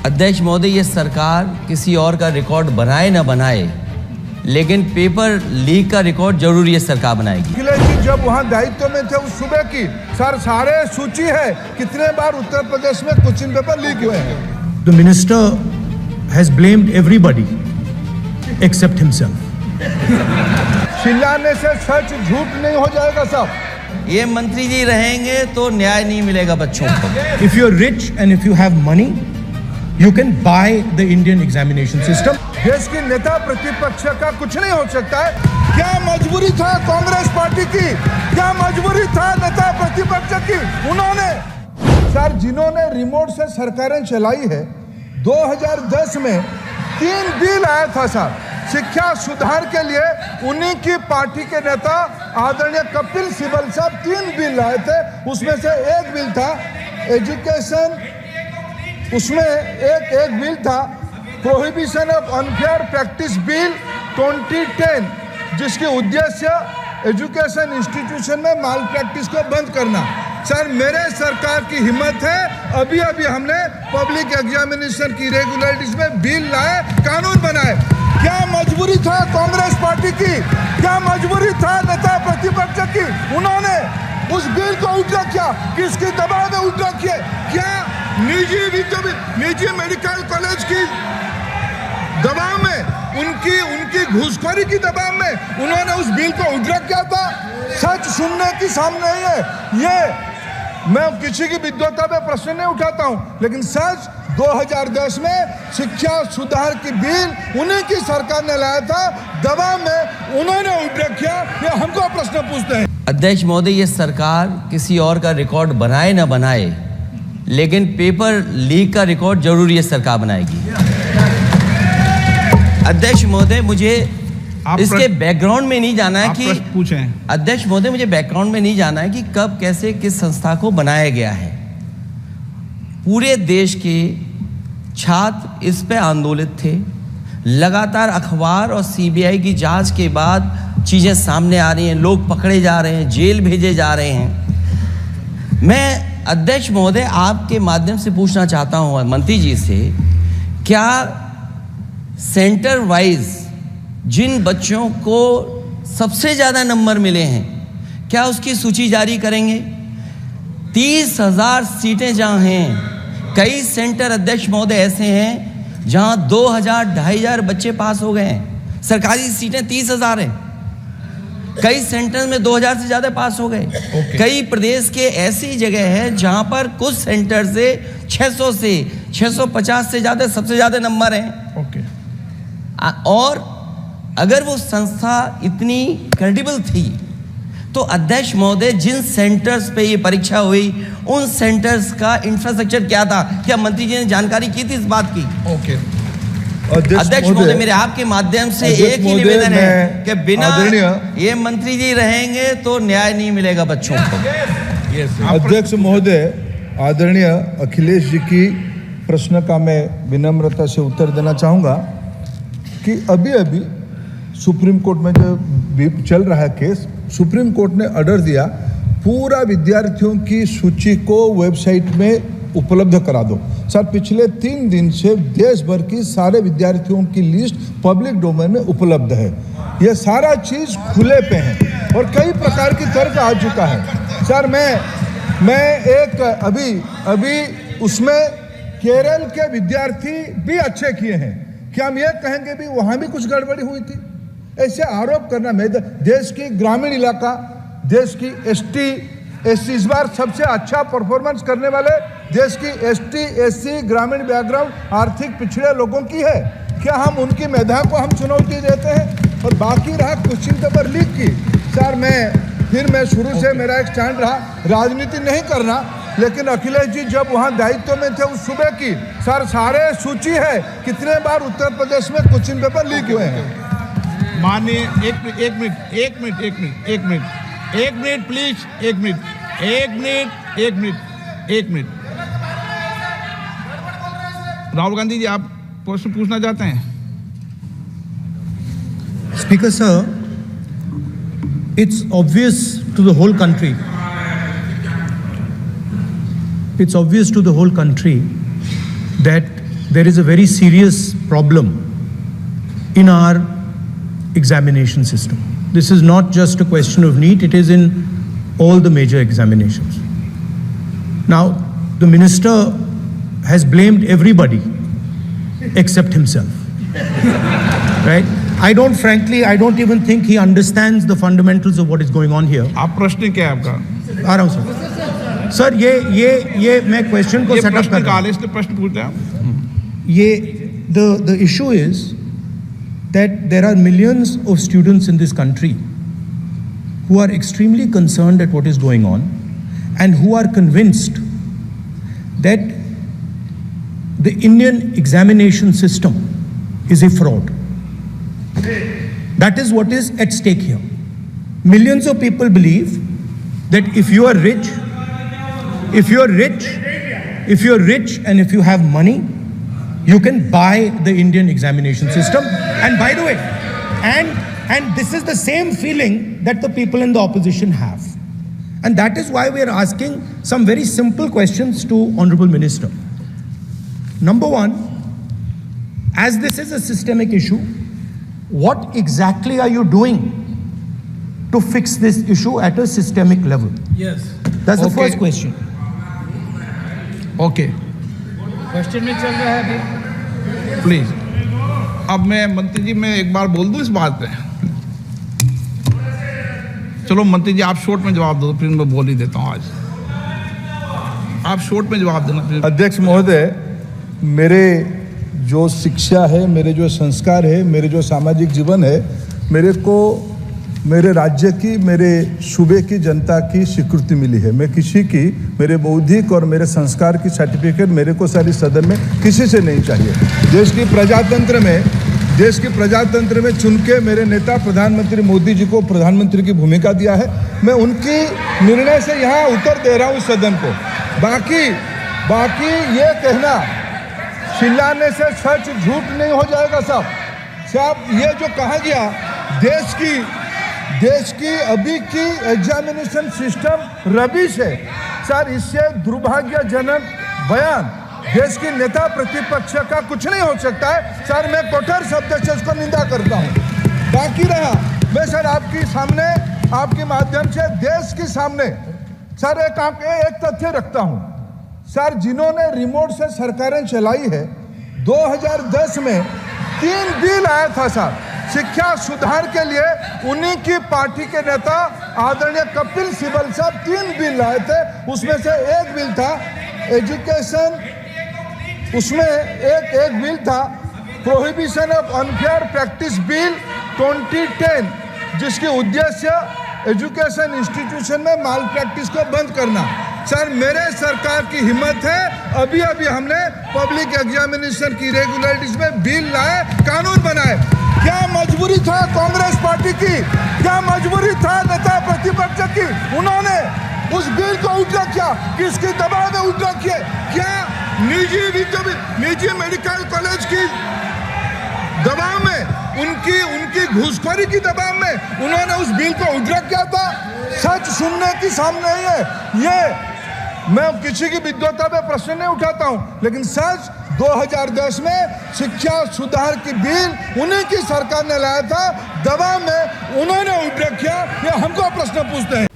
अध्यक्ष महोदय, ये सरकार किसी और का रिकॉर्ड बनाए ना बनाए, लेकिन पेपर लीक का रिकॉर्ड जरूर ये सरकार बनाएगी। अखिलेश जी जब वहाँ दायित्व में थे उस सूबे की सारे सूची है कितने बार उत्तर प्रदेश में क्वेश्चन पेपर लीक हुए हैं। The minister has blamed everybody except himself. चिल्लाने से सच झूठ नहीं हो जाएगा साहब। ये मंत्री जी रहेंगे तो न्याय नहीं मिलेगा बच्चों को। If you are rich and if you have money, you can buy the Indian examination system. देश की नेता प्रतिपक्ष का कुछ नहीं हो सकता है। क्या मजबूरी था कांग्रेस पार्टी की, क्या मजबूरी था नेता प्रतिपक्ष की? उन्होंने सर जिन्होंने रिमोट से सरकारें चलाई है, 2010 में 3 बिल आया था सर शिक्षा सुधार के लिए। उन्हीं की पार्टी के नेता आदरणीय कपिल सिब्बल साहब 3 बिल लाए थे। उसमें से एक बिल था एजुकेशन, उसमें एक बिल था prohibition of unfair practice bill 2010, जिसके उद्देश्य एजुकेशन इंस्टीट्यूशन में माल प्रैक्टिस को बंद करना। सर मेरे सरकार की हिम्मत है, अभी हमने पब्लिक एग्जामिनेशन की रेगुलरिटीज में बिल लाए, कानून बनाए। क्या मजबूरी था कांग्रेस पार्टी की, क्या मजबूरी था नेता प्रतिपक्ष की? उन्होंने उस बिल को उल्टा किया, किसके दबाव में उल्टा किया? क्या निजी मेडिकल कॉलेज की दबाव में, उनकी घूसखोरी की दबाव में उन्होंने उस बिल को उल्टा किया था। सच सुनने की सामने है ये। मैं किसी की विद्वता पे प्रश्न नहीं उठाता हूं, लेकिन सच 2010 में शिक्षा सुधार की बिल उन्हीं की सरकार ने लाया था, दबाव में उन्होंने उल्टा किया। ये हमको प्रश्न पूछते हैं। अध्यक्ष महोदय, ये सरकार किसी और का रिकॉर्ड बनाए ना बनाए, लेकिन पेपर लीक का रिकॉर्ड जरूर ये सरकार बनाएगी। अध्यक्ष महोदय, मुझे इसके बैकग्राउंड में नहीं जाना है कि अध्यक्ष महोदय मुझे बैकग्राउंड में नहीं जाना है कि कब कैसे किस संस्था को बनाया गया है। पूरे देश के छात्र इस पे आंदोलित थे। लगातार अखबार और सीबीआई की जांच के बाद चीज़ें सामने आ रही हैं, लोग पकड़े जा रहे हैं, जेल भेजे जा रहे हैं। मैं अध्यक्ष महोदय आपके माध्यम से पूछना चाहता हूँ मंत्री जी से, क्या सेंटर वाइज जिन बच्चों को सबसे ज़्यादा नंबर मिले हैं, क्या उसकी सूची जारी करेंगे? 30,000 सीटें जहाँ हैं, कई सेंटर अध्यक्ष महोदय ऐसे हैं जहाँ 2,000-2,500 बच्चे पास हो गए हैं। सरकारी सीटें 30,000 हैं, कई सेंटर में 2,000 से ज़्यादा पास हो गए। कई प्रदेश के ऐसी जगह है जहाँ पर कुछ सेंटर से 600 से 650 से ज़्यादा सबसे ज़्यादा नंबर हैं। और अगर वो संस्था इतनी क्रेडिबल थी तो अध्यक्ष महोदय जिन सेंटर्स पे ये परीक्षा हुई उन सेंटर्स का इंफ्रास्ट्रक्चर क्या था? क्या मंत्री जी ने जानकारी की थी इस बात की? अध्यक्ष महोदय, मेरे आपके माध्यम से एक ही निवेदन है कि बिना ये मंत्री जी रहेंगे तो न्याय नहीं मिलेगा बच्चों को। अध्यक्ष महोदय, आदरणीय अखिलेश जी की प्रश्न का मैं विनम्रता से उत्तर देना चाहूँगा कि अभी सुप्रीम कोर्ट में जो चल रहा है केस, सुप्रीम कोर्ट ने ऑर्डर दिया पूरा विद्यार्थियों की सूची को वेबसाइट में उपलब्ध करा दो। सर पिछले 3 दिन से देश भर की सारे विद्यार्थियों की लिस्ट पब्लिक डोमेन में उपलब्ध है। ये सारा चीज़ खुले पे है और कई प्रकार की तर्क आ चुका है। सर मैं एक अभी उसमें केरल के विद्यार्थी भी अच्छे किए हैं, क्या हम ये कहेंगे भी वहाँ भी कुछ गड़बड़ी हुई थी? ऐसे आरोप करना, देश की ग्रामीण इलाका, देश की एसटी इस बार सबसे अच्छा परफॉर्मेंस करने वाले देश की एसटी ग्रामीण बैकग्राउंड आर्थिक पिछड़े लोगों की है। क्या हम उनकी मेधा को हम चुनौती देते हैं? और बाकी रहा क्वेश्चन पेपर लीक की, सर मैं शुरू से मेरा एक स्टैंड रहा, राजनीति नहीं करना, लेकिन अखिलेश जी जब वहाँ दायित्व में थे उस सूबे की सारे सूची है कितने बार उत्तर प्रदेश में क्वेश्चन पेपर लीक हुए हैं। माननीय एक मिनट प्लीज, एक मिनट। राहुल गांधी जी, आप प्रश्न पूछना चाहते हैं? Speaker sir, it's obvious to the whole country. It's obvious to the whole country that there is a very serious problem in our examination system. This is not just a question of NEET, it is in all the major examinations. Now, the minister has blamed everybody except himself, right? I don't even think he understands the fundamentals of what is going on here. आप प्रश्न क्या है आपका? आ रहा हूँ sir. ये मैं question को ये सेटअप प्रश्न कर रहा काल हूँ। इसलिए प्रश्न पूछते हैं आप। The issue is that there are millions of students in this country who are extremely concerned at what is going on and who are convinced that the Indian examination system is a fraud. That is what is at stake here. Millions of people believe that if you are rich and if you have money, you can buy the Indian examination system. And by the way, and this is the same feeling that the people in the opposition have. And that is why we are asking some very simple questions to Honorable Minister. Number one, as this is a systemic issue, what exactly are you doing to fix this issue at a systemic level? Yes. That's the Okay. first question. Okay, question में चल रहा है अभी। Please. अब मैं मंत्री जी मैं एक बार बोल दूं इस बात पे। चलो मंत्री जी आप शॉर्ट में जवाब दो, फिर मैं बोल ही देता हूं। आज आप शॉर्ट में जवाब देना फिर। अध्यक्ष महोदय, मेरे जो शिक्षा है, मेरे जो संस्कार है, मेरे जो सामाजिक जीवन है, मेरे को मेरे राज्य की, मेरे सूबे की जनता की स्वीकृति मिली है। मैं किसी की, मेरे बौद्धिक और मेरे संस्कार की सर्टिफिकेट मेरे को सारी सदन में किसी से नहीं चाहिए। देश की प्रजातंत्र में चुन के मेरे नेता प्रधानमंत्री मोदी जी को प्रधानमंत्री की भूमिका दिया है। मैं उनकी निर्णय से यहाँ उत्तर दे रहा हूँ सदन को। बाकी ये कहना चिल्लाने से सच झूठ नहीं हो जाएगा साहब। ये जो कहा गया देश की अभी की एग्जामिनेशन सिस्टम रबिश है सर, इससे दुर्भाग्यजनक बयान देश की नेता प्रतिपक्ष का कुछ नहीं हो सकता है सर। मैं कठोर शब्द से इसको निंदा करता हूँ। बाकी रहा, मैं सर आपके सामने, आपके माध्यम से देश के सामने सर एक तथ्य रखता हूँ सर। जिन्होंने रिमोट से सरकारें चलाई है, 2010 में 3 बिल आया था सर शिक्षा सुधार के लिए। उन्हीं की पार्टी के नेता आदरणीय कपिल सिब्बल साहब 3 बिल लाए थे। उसमें से एक बिल था एजुकेशन, उसमें एक बिल था prohibition of unfair practice bill 2010, जिसकी उद्देश्य एजुकेशन इंस्टीट्यूशन में माल प्रैक्टिस को बंद करना। सर मेरे सरकार की हिम्मत है, अभी हमने पब्लिक एग्जामिनेशन की रेगुलरिटीज में बिल लाए, कानून बनाए। क्या मजबूरी था कांग्रेस पार्टी की, क्या मजबूरी था नेता प्रतिपक्ष की? उन्होंने उस बिल को उल्टा किया, किसके दबाव में उल्टा किया? क्या निजी मेडिकल कॉलेज की दबाव में, उनकी घूसखोरी की दबाव में उन्होंने उस बिल को उल्टा किया था? सच सुनने की सामने नहीं है ये। मैं किसी की विद्वता पे प्रश्न नहीं उठाता हूं, लेकिन सच 2010 में शिक्षा सुधार की बिल उन्हीं की सरकार ने लाया था, दबाव में उन्होंने उल्टा किया। ये हमको प्रश्न पूछते हैं।